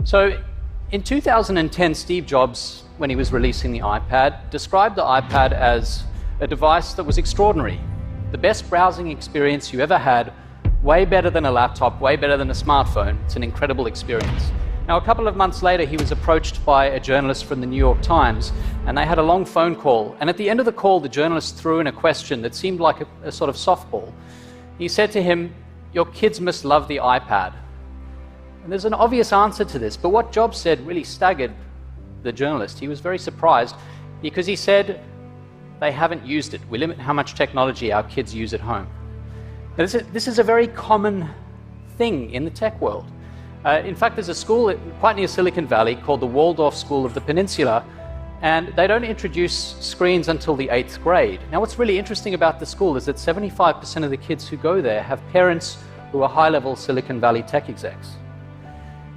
So in 2010, Steve Jobs, when he was releasing the iPad, described the iPad as a device that was extraordinary. The best browsing experience you ever had, way better than a laptop, way better than a smartphone. It's an incredible experience. Now, a couple of months later, he was approached by a journalist from the New York Times, and they had a long phone call. And at the end of the call, the journalist threw in a question that seemed like a sort of softball. He said to him, "Your kids must love the iPad." And there's an obvious answer to this, but what Jobs said really staggered the journalist. He was very surprised because he said, "They haven't used it. We limit how much technology our kids use at home." Now, this is a very common thing in the tech world. In fact, there's a school quite near Silicon Valley called the Waldorf School of the Peninsula, and they don't introduce screens until the 8th grade. Now, what's really interesting about the school is that 75% of the kids who go there have parents who are high-level Silicon Valley tech execs.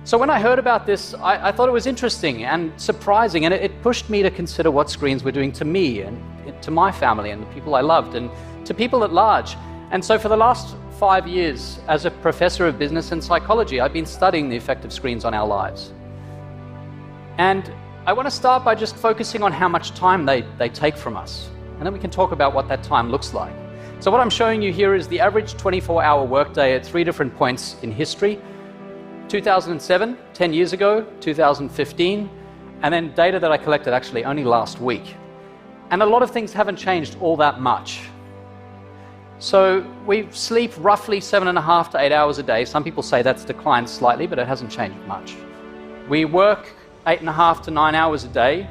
So when I heard about this, I thought it was interesting and surprising, and it pushed me to consider what screens were doing to me and to my family and the people I loved and to people at large. And so for the last 5 years, as a professor of business and psychology, I've been studying the effect of screens on our lives. And I want to start by just focusing on how much time they take from us. And then we can talk about what that time looks like. So what I'm showing you here is the average 24-hour workday at 3 different points in history. 2007, 10 years ago, 2015, and then data that I collected actually only last week. And a lot of things haven't changed all that much. So we sleep roughly 7.5 to 8 hours a day. Some people say that's declined slightly, but it hasn't changed much. We work 8.5 to 9 hours a day.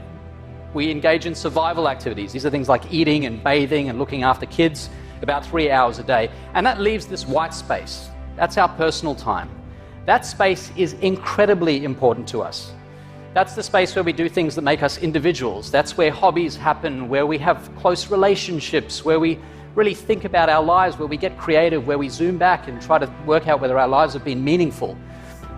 We engage in survival activities. These are things like eating and bathing and looking after kids, about 3 hours a day. And that leaves this white space. That's our personal time. That space is incredibly important to us. That's the space where we do things that make us individuals. That's where hobbies happen, where we have close relationships, where we really think about our lives, where we get creative, where we zoom back and try to work out whether our lives have been meaningful.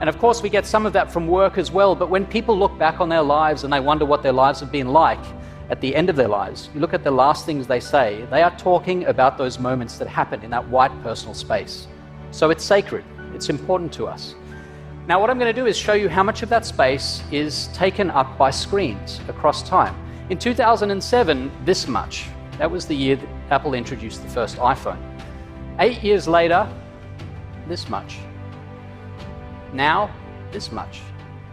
And of course, we get some of that from work as well, but when people look back on their lives and they wonder what their lives have been like at the end of their lives, you look at the last things they say, they are talking about those moments that happened in that white personal space. So it's sacred. It's important to us. Now, what I'm going to do is show you how much of that space is taken up by screens across time. In 2007, this much. That was the year that Apple introduced the first iPhone. 8 years later, this much. Now, this much.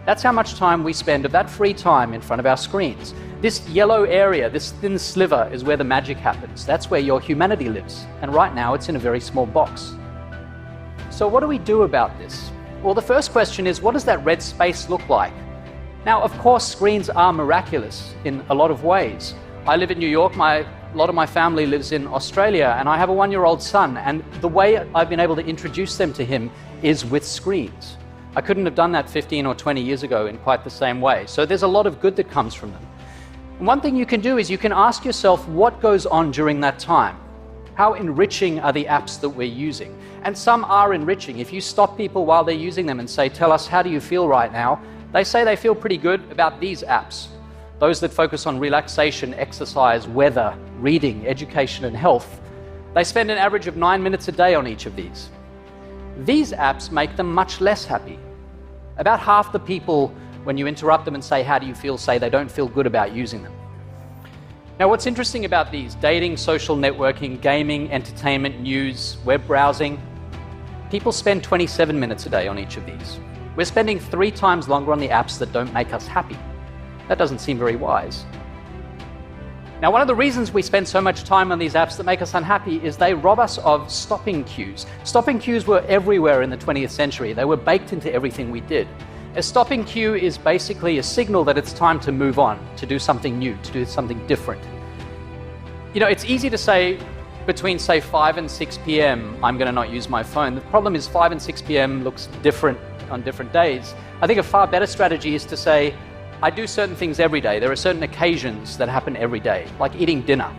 That's how much time we spend of that free time in front of our screens. This yellow area, this thin sliver, is where the magic happens. That's where your humanity lives. And right now, it's in a very small box. So what do we do about this? Well, the first question is, what does that red space look like? Now, of course, screens are miraculous in a lot of ways. I live in New York. A lot of my family lives in Australia, and I have a 1-year-old son, and the way I've been able to introduce them to him is with screens. I couldn't have done that 15 or 20 years ago in quite the same way. So there's a lot of good that comes from them. And one thing you can do is you can ask yourself what goes on during that time. How enriching are the apps that we're using? And some are enriching. If you stop people while they're using them and say, "Tell us, how do you feel right now?" they say they feel pretty good about these apps. Those that focus on relaxation, exercise, weather, reading, education, and health. They spend an average of 9 minutes a day on each of these. These apps make them much less happy. About half the people, when you interrupt them and say, "How do you feel?" say they don't feel good about using them. Now, what's interesting about these, dating, social networking, gaming, entertainment, news, web browsing, people spend 27 minutes a day on each of these. We're spending 3 times longer on the apps that don't make us happy. That doesn't seem very wise. Now, one of the reasons we spend so much time on these apps that make us unhappy is they rob us of stopping cues. Stopping cues were everywhere in the 20th century. They were baked into everything we did. A stopping cue is basically a signal that it's time to move on, to do something new, to do something different. You know, it's easy to say between, say, 5 and 6 p.m., I'm going to not use my phone. The problem is 5 and 6 p.m. looks different on different days. I think a far better strategy is to say, I do certain things every day. There are certain occasions that happen every day, like eating dinner.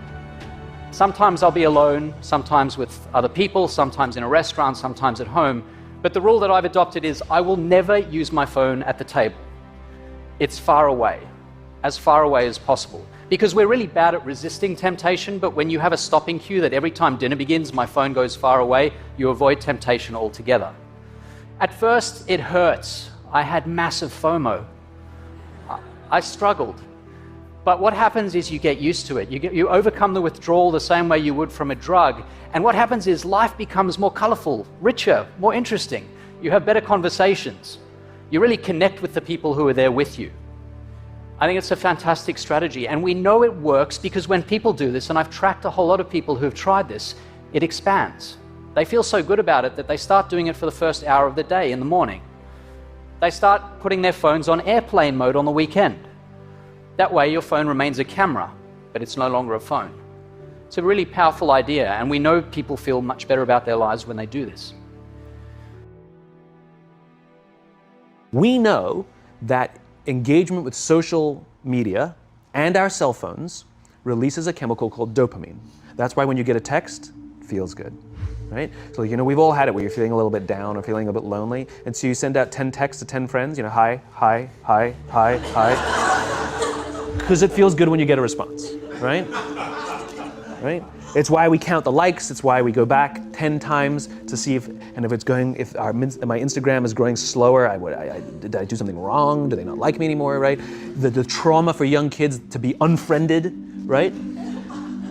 Sometimes I'll be alone, sometimes with other people, sometimes in a restaurant, sometimes at home. But the rule that I've adopted is I will never use my phone at the table. It's far away as possible. Because we're really bad at resisting temptation, but when you have a stopping cue that every time dinner begins, my phone goes far away, you avoid temptation altogether. At first, it hurts. I had massive FOMO. I struggled. But what happens is you get used to it. You overcome the withdrawal the same way you would from a drug. And what happens is life becomes more colorful, richer, more interesting. You have better conversations. You really connect with the people who are there with you. I think it's a fantastic strategy. And we know it works because when people do this, and I've tracked a whole lot of people who've tried this, it expands. They feel so good about it that they start doing it for the first hour of the day in the morning. They start putting their phones on airplane mode on the weekend. That way your phone remains a camera, but it's no longer a phone. It's a really powerful idea, and we know people feel much better about their lives when they do this. We know that engagement with social media and our cell phones releases a chemical called dopamine. That's why when you get a text, it feels good, right? So, we've all had it where you're feeling a little bit down or feeling a bit lonely, and so you send out 10 texts to 10 friends, hi, hi, hi, hi, hi, because it feels good when you get a response, right? Right? It's why we count the likes. It's why we go back 10 times to see if my Instagram is growing slower, did I do something wrong? Do they not like me anymore, right? The trauma for young kids to be unfriended, right?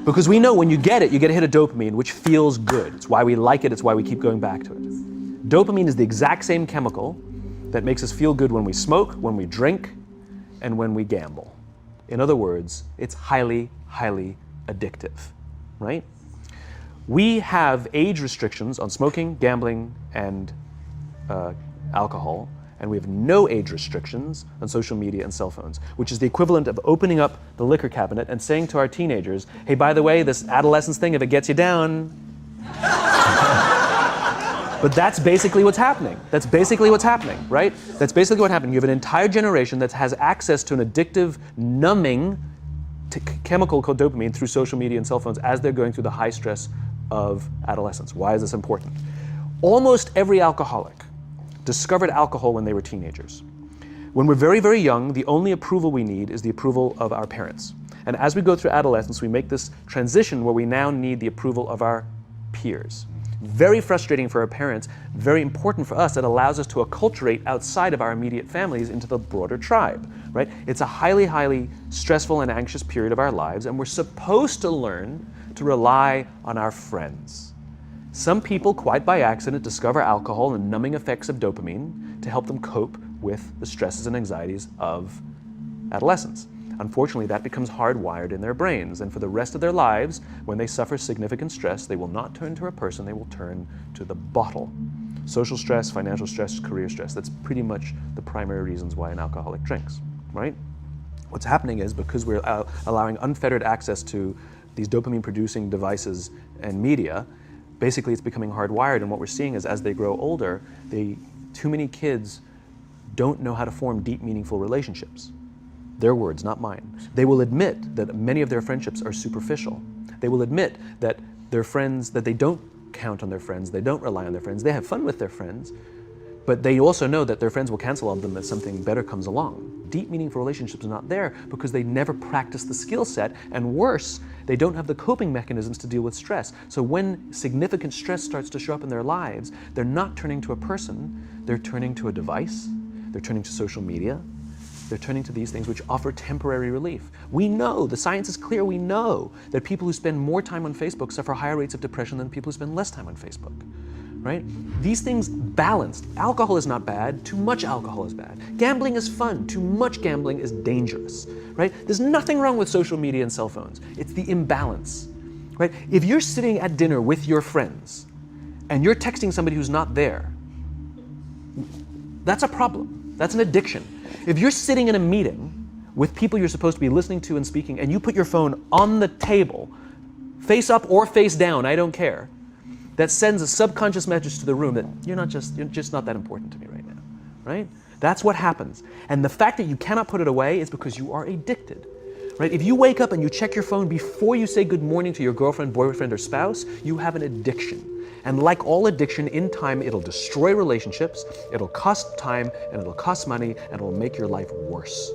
Because we know when you get a hit of dopamine, which feels good. It's why we like it. It's why we keep going back to it. Dopamine is the exact same chemical that makes us feel good when we smoke, when we drink, and when we gamble. In other words, it's highly, highly addictive. Right? We have age restrictions on smoking, gambling, and alcohol, and we have no age restrictions on social media and cell phones, which is the equivalent of opening up the liquor cabinet and saying to our teenagers, hey, by the way, this adolescence thing, if it gets you down. But that's basically what's happening. That's basically what's happening, right? That's basically what happened. You have an entire generation that has access to an addictive, numbing chemical called dopamine through social media and cell phones as they're going through the high stress of adolescence. Why is this important? Almost every alcoholic discovered alcohol when they were teenagers. When we're very, very young, the only approval we need is the approval of our parents. And as we go through adolescence, we make this transition where we now need the approval of our peers. Very frustrating for our parents, very important for us. It allows us to acculturate outside of our immediate families into the broader tribe, right? It's a highly, highly stressful and anxious period of our lives, and we're supposed to learn to rely on our friends. Some people, quite by accident, discover alcohol and numbing effects of dopamine to help them cope with the stresses and anxieties of adolescence. Unfortunately, that becomes hardwired in their brains, and for the rest of their lives, when they suffer significant stress, they will not turn to a person, they will turn to the bottle. Social stress, financial stress, career stress, that's pretty much the primary reasons why an alcoholic drinks, right? What's happening is because we're allowing unfettered access to these dopamine-producing devices and media, basically it's becoming hardwired, and what we're seeing is as they grow older, too many kids don't know how to form deep, meaningful relationships. Their words, not mine. They will admit that many of their friendships are superficial. They will admit that their friends, that they don't count on their friends, they don't rely on their friends, they have fun with their friends, but they also know that their friends will cancel on them as something better comes along. Deep, meaningful relationships are not there because they never practice the skill set, and worse, they don't have the coping mechanisms to deal with stress. So when significant stress starts to show up in their lives, they're not turning to a person, they're turning to a device, they're turning to social media, they're turning to these things which offer temporary relief. We know, the science is clear, we know that people who spend more time on Facebook suffer higher rates of depression than people who spend less time on Facebook, right? These things balanced. Alcohol is not bad, too much alcohol is bad. Gambling is fun, too much gambling is dangerous, right? There's nothing wrong with social media and cell phones. It's the imbalance, right? If you're sitting at dinner with your friends and you're texting somebody who's not there, that's a problem. That's an addiction. If you're sitting in a meeting with people you're supposed to be listening to and speaking, and you put your phone on the table, face up or face down, I don't care, that sends a subconscious message to the room that you're just not that important to me right now, right? That's what happens. And the fact that you cannot put it away is because you are addicted, right? If you wake up and you check your phone before you say good morning to your girlfriend, boyfriend, or spouse, you have an addiction. And like all addiction, in time, it'll destroy relationships, it'll cost time, and it'll cost money, and it'll make your life worse.